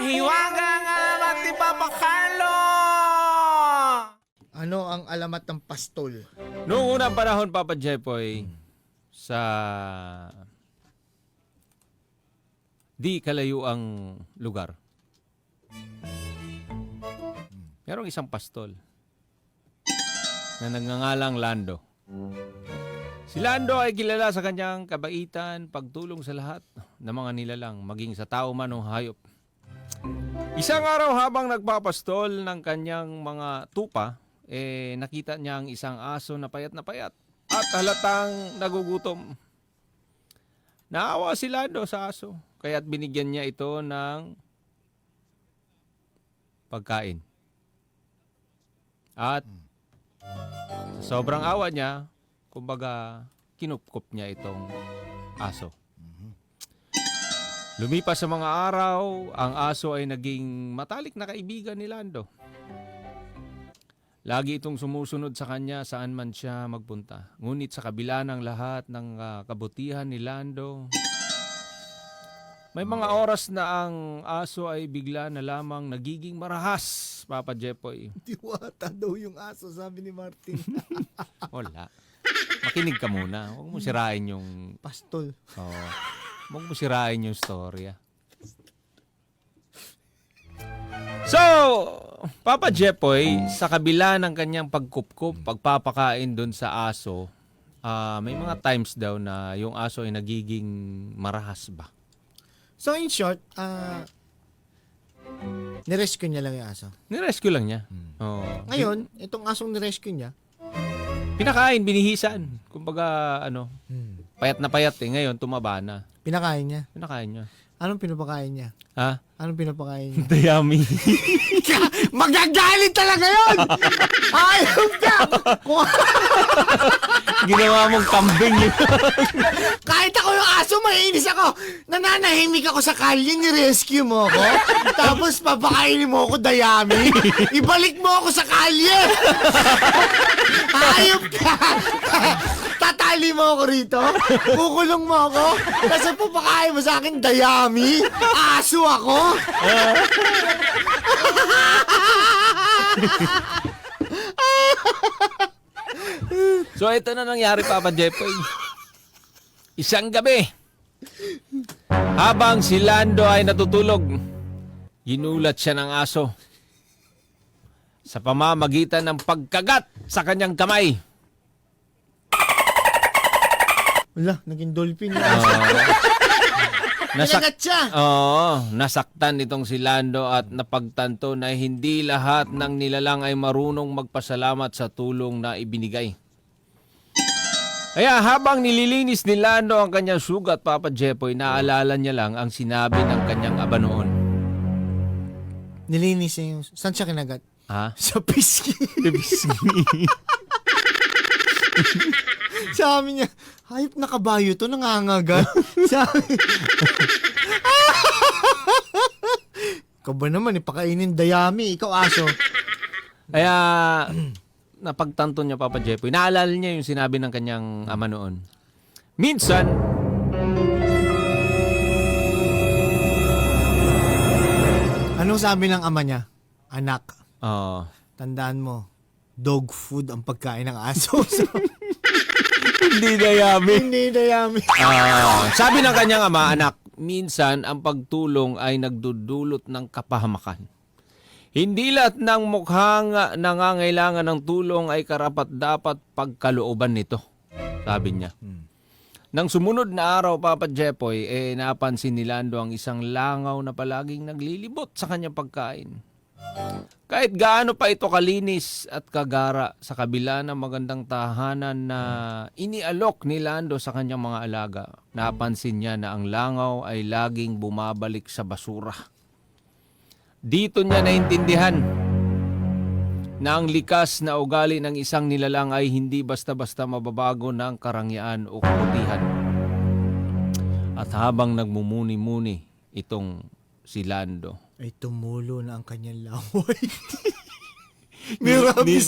Mahiwaga nga matipapakalo! Ano ang alamat ng pastol? Noong unang panahon, Papa Jepoy, sa di kalayuang lugar, merong isang pastol na nagngangalang Lando. Si Lando ay kilala sa kanyang kabaitan, pagtulong sa lahat ng mga nilalang, maging sa tao man o hayop. Isang araw habang nagpapastol ng kanyang mga tupa, nakita niya ang isang aso na payat at halatang nagugutom. Naawa si Lando sa aso, kaya't binigyan niya ito ng pagkain. At sa sobrang awa niya, kumbaga, kinupkup niya itong aso. Lumipas sa mga araw, ang aso ay naging matalik na kaibigan ni Lando. Lagi itong sumusunod sa kanya saan man siya magpunta. Ngunit sa kabila ng lahat ng kabutihan ni Lando, may mga oras na ang aso ay bigla na lamang nagiging marahas, Papa Jepoy. Diwata daw yung aso, sabi ni Martin. Wala. Makinig ka muna. Huwag mo sirain yung... Pastol. Oh, huwag mo sirain yung storya. So, Papa Jepoy, sa kabila ng kanyang pagkupkup, pagpapakain doon sa aso, may mga times daw na yung aso ay nagiging marahas ba? So in short, nirescue niya lang yung aso. Nirescue lang niya. Oh. Ngayon, itong asong nirescue niya, Pinakain, binihisan. Kumbaga, payat na payat eh. Ngayon, tumaba na. pinakain niya. Pinakain niya. Anong pinapakain niya? Ha? Anong pinapakain niya? Dayami. Magagalit talaga yun! Ayop ka! Ginawa mong kambing yun. Kahit ako yung aso, maiinis ako. Nananahimik ako sa kalye, ni-rescue mo ako. Tapos papakainin mo ako, dayami. Ibalik mo ako sa kalye. Ayop ka! Tatali mo ako rito. Kukulong mo ako. Kasi papakain mo sa akin, dayami. Aso ako. So, ito na nangyari, Papa Jepoy. Isang gabi, habang si Lando ay natutulog, ginulat siya ng aso sa pamamagitan ng pagkagat sa kanyang kamay. Wala, naging dolphin na. Nasak- Kinagat siya. Nasaktan itong si Lando at napagtanto na hindi lahat ng nilalang ay marunong magpasalamat sa tulong na ibinigay. Kaya habang nililinis ni Lando ang kanyang sugat, Papa Jepoy, naalala niya lang ang sinabi ng kanyang aba noon. Nilinis niya yung... Saan siya kinagat? Ha? Sa pisngi. Sabi niya, hayop na kabayo to, nangangagat. Sabi, ikaw ba naman, ipakainin dayami, ikaw aso. Kaya napagtanto niya, Papa Jepoy. Naalala niya yung sinabi ng kanyang ama noon. Minsan, Anong sabi ng ama niya? Anak, tandaan mo, dog food ang pagkain ng aso. So, hindi dayami. hindi dayami. Sabi ng kanyang ama, anak, minsan ang pagtulong ay nagdudulot ng kapahamakan. Hindi lahat ng mukhang nangangailangan ng tulong ay karapat-dapat pagkalooban nito, sabi niya. Nang sumunod na araw, Papa Jepoy, napansin ni Lando ang isang langaw na palaging naglilibot sa kanyang pagkain. Kahit gaano pa ito kalinis at kagara sa kabila ng magandang tahanan na inialok ni Lando sa kanyang mga alaga, napansin niya na ang langaw ay laging bumabalik sa basura. Dito niya naintindihan na ang likas na ugali ng isang nilalang ay hindi basta-basta mababago ng karangyaan o kabutihan. At habang nagmumuni-muni itong si Lando, Ay tumulo na ang kanyang laway.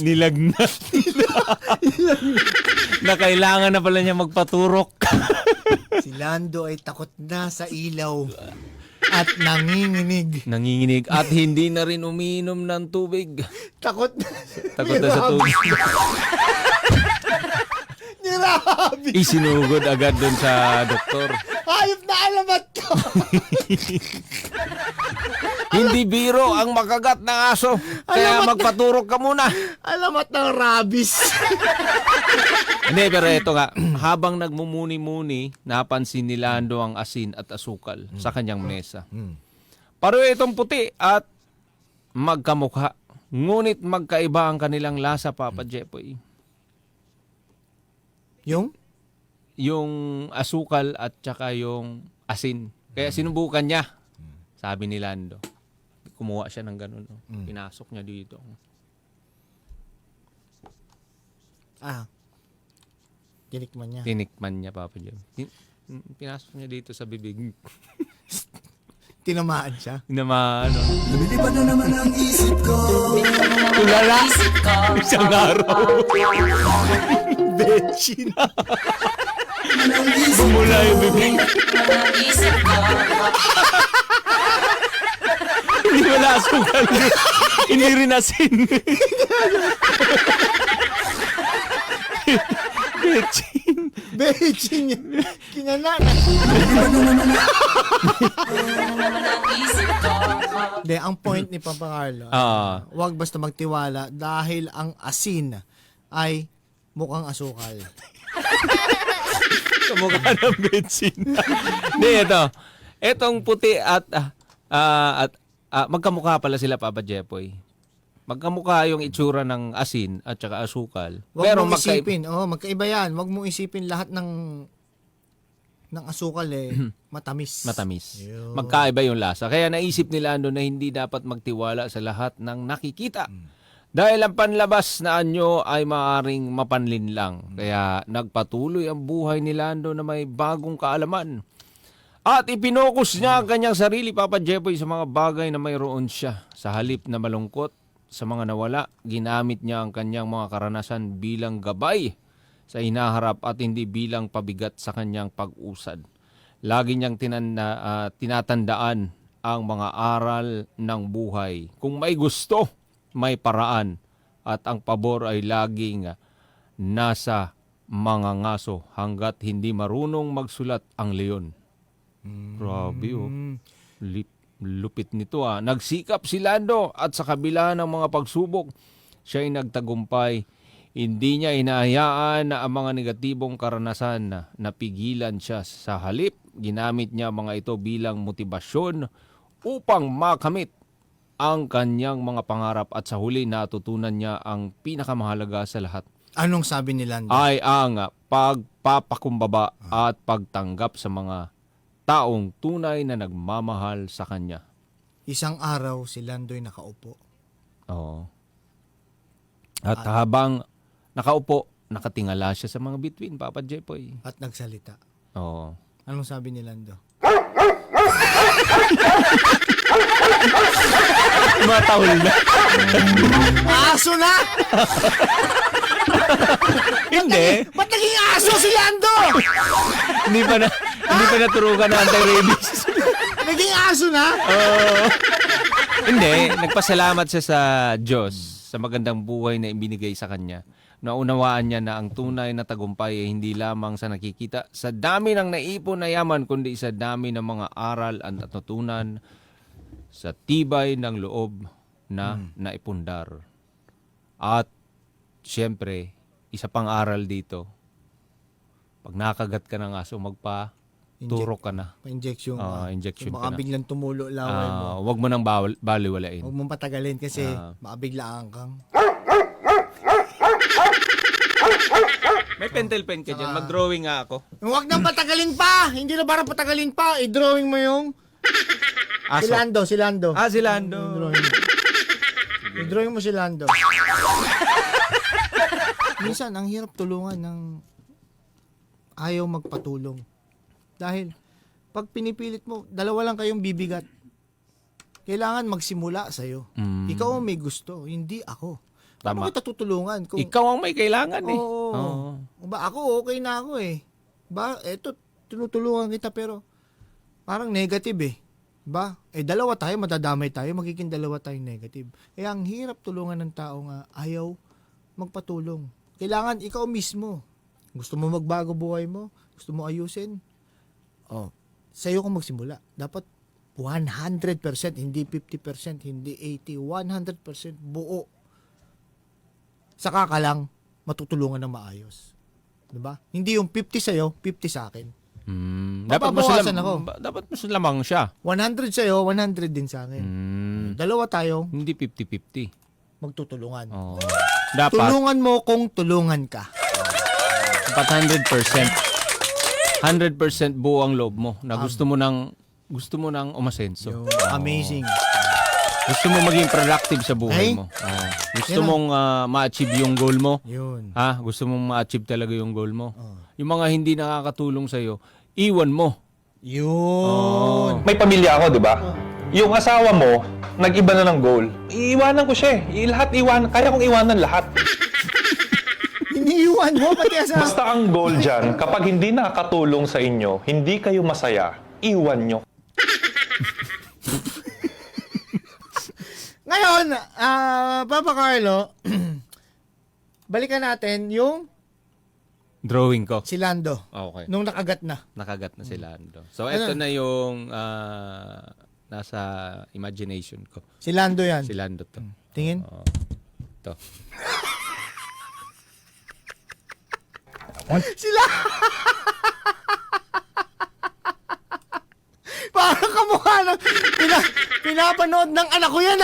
nilagnat. Na kailangan na pala niya magpaturok. Si Lando ay takot na sa ilaw. At nanginginig. nanginginig at hindi na rin umiinom ng tubig. Takot. Takot na sa tubig. Nirabi. Isinugod agad doon sa doktor. Hayop na alamat ko. Hindi biro ang makagat ng aso. Kaya Alamat na. magpaturok ka muna. Alamat ng rabies. Hindi, pero ito nga. Habang nagmumuni-muni, napansin ni Lando ang asin at asukal sa kanyang mesa. Pareho itong puti at magkamukha. Ngunit magkaiba ang kanilang lasa, Papa Jepoy. Yung? Yung asukal at saka yung asin. Kaya sinubukan niya. Sabi ni Lando. Kumuha siya ng ganun. No? Pinasok niya dito. Tinikman niya. Tinikman niya, Papa Jeb. Pinasok niya dito sa bibig. Tinamaan siya. Naman, ano. Lumilipad na naman ang isip ko. Tulala. Isang araw. Betchin. Bumula yung bibig. Hindi wala asukal. Hindi rin asin. Betchin. Betchin niya. Kinanan. Hindi, ang point ni Papa Carlo, huwag basta magtiwala dahil ang asin ay mukhang asukal. Kamukha ng betchin. Hindi, ito. Etong puti at magkamukha pala sila, Papa Jepoy. Magkamukha yung itsura ng asin at saka asukal. Huwag Pero mong isipin. Magkaiba yan. Huwag mong isipin lahat ng asukal matamis. matamis. Yun. Magkaiba yung lasa. Kaya naisip nila na hindi dapat magtiwala sa lahat ng nakikita. Dahil ang panlabas na anyo ay maaaring mapanlin lang. Kaya nagpatuloy ang buhay ni Lando na may bagong kaalaman. At ipinokus niya ang kanyang sarili, Papa Jepoy, sa mga bagay na mayroon siya. Sa halip na malungkot sa mga nawala, ginamit niya ang kanyang mga karanasan bilang gabay sa hinaharap at hindi bilang pabigat sa kanyang pag-usad. Lagi niyang tinatandaan ang mga aral ng buhay. Kung may gusto, may paraan. At ang pabor ay laging nasa mga ngaso hanggat hindi marunong magsulat ang leon. Grabe lupit nito Nagsikap si Lando at sa kabila ng mga pagsubok, siya ay nagtagumpay. Hindi niya inahayaan na ang mga negatibong karanasan na napigilan siya. Sa halip, ginamit niya mga ito bilang motibasyon upang makamit ang kanyang mga pangarap at sa huli natutunan niya ang pinakamahalaga sa lahat. Anong sabi ni Lando? Ay ang pagpapakumbaba at pagtanggap sa mga taong tunay na nagmamahal sa kanya. Isang araw si Lando'y nakaupo. Oo. At habang nakaupo, nakatingala siya sa mga bituin, Papa Jepoy. At nagsalita. Oo. Anong sabi ni Lando? Tumatahol na. Aso na! Hindi. Ba't naging aso si Lando? Hindi pa naturukan na anti-rabies. Naging aso na? Hindi. Nagpasalamat siya sa Diyos sa magandang buhay na ibinigay sa kanya. Naunawaan niya na ang tunay na tagumpay ay hindi lamang sa nakikita sa dami ng naipon na yaman, kundi sa dami ng mga aral at natutunan sa tibay ng loob na naipundar. At siyempre, isa pang aral dito, pag nakagat ka ng aso, turok ka na. Pa-injection ka. Injection Baka ka na. biglang tumulo laway mo. Huwag mo nang baliwalain. Huwag mong patagalin kasi makabiglaan kang. May pentel pen ka dyan. Mag-drawing nga ako. Huwag nang patagalin pa! Hindi na parang patagalin pa. I-drawing mo yung Aso. si Lando. Si Lando. I-drawing mo si Lando. Minsan, ang hirap tulungan ng ayaw magpatulong. Dahil, pag pinipilit mo, dalawa lang kayong bibigat. Kailangan magsimula sa'yo. Ikaw ang may gusto, hindi ako. Paano Tama. kita tutulungan? Kung, Ikaw ang may kailangan eh. Oo. Ba, ako, okay na ako eh. Ba, eto, tinutulungan kita pero parang negative eh. Diba? Dalawa tayo, madadamay tayo, magiging dalawa tayong negative. Ang hirap tulungan ng tao nga ayaw magpatulong. Kailangan ikaw mismo. Gusto mo magbago buhay mo? Gusto mo ayusin? Sa'yo kung magsimula. Dapat 100%, hindi 50%, hindi 80%, 100% buo. Saka ka lang matutulungan ng maayos. Diba? Hindi yung 50 sa'yo, 50 sa akin. Dapat ako. Dapat mas lamang siya. 100 sa'yo, 100 din sa akin. Dalawa tayo Hindi 50-50. magtutulungan. Oh. Dapat Tulungan mo kung tulungan ka. 100%. 100% buo ang loob mo na gusto mo nang umasenso. Amazing. Gusto mo maging productive sa buhay Ay? mo. Gusto Yan mong ma-achieve yung goal mo. Yun. Gusto mong ma-achieve talaga yung goal mo. Yung mga hindi nakakatulong sa'yo, iwan mo. Yun. May pamilya ako, di ba? Yung asawa mo, nag-iba na ng goal. Iiwanan ko siya eh. Kaya kong iwanan lahat. Iniiwan mo pati asawa. Basta ang goal dyan, kapag hindi nakakatulong sa inyo, hindi kayo masaya, iwan nyo. Ngayon, Papa Carlo, balikan natin yung Drawing ko. si Lando. Okay. Nung nakagat na. Nakagat na si Lando. So, ito na yung nasa imagination ko. Si Lando yan. Si Lando to. Tingin. To. Sila! Parang kamukha ng pinapanood ng anak ko yan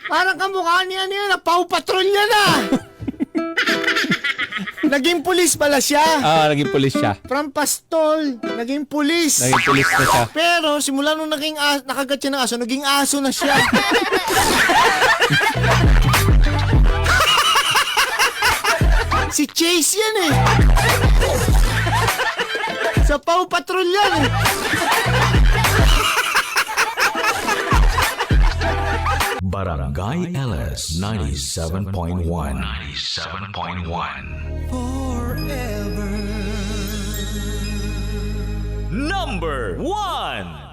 Parang kamukha niya yan Paw Patrol yan Naging pulis pala siya. Naging pulis siya. From pastol, naging pulis. Naging pulis na siya. Pero simula nung nakagat siya ng aso, naging aso na siya. Si Chase yan Sa Paw Patrol yan Barangay LS 97.1. 97.1. Forever. Number 1.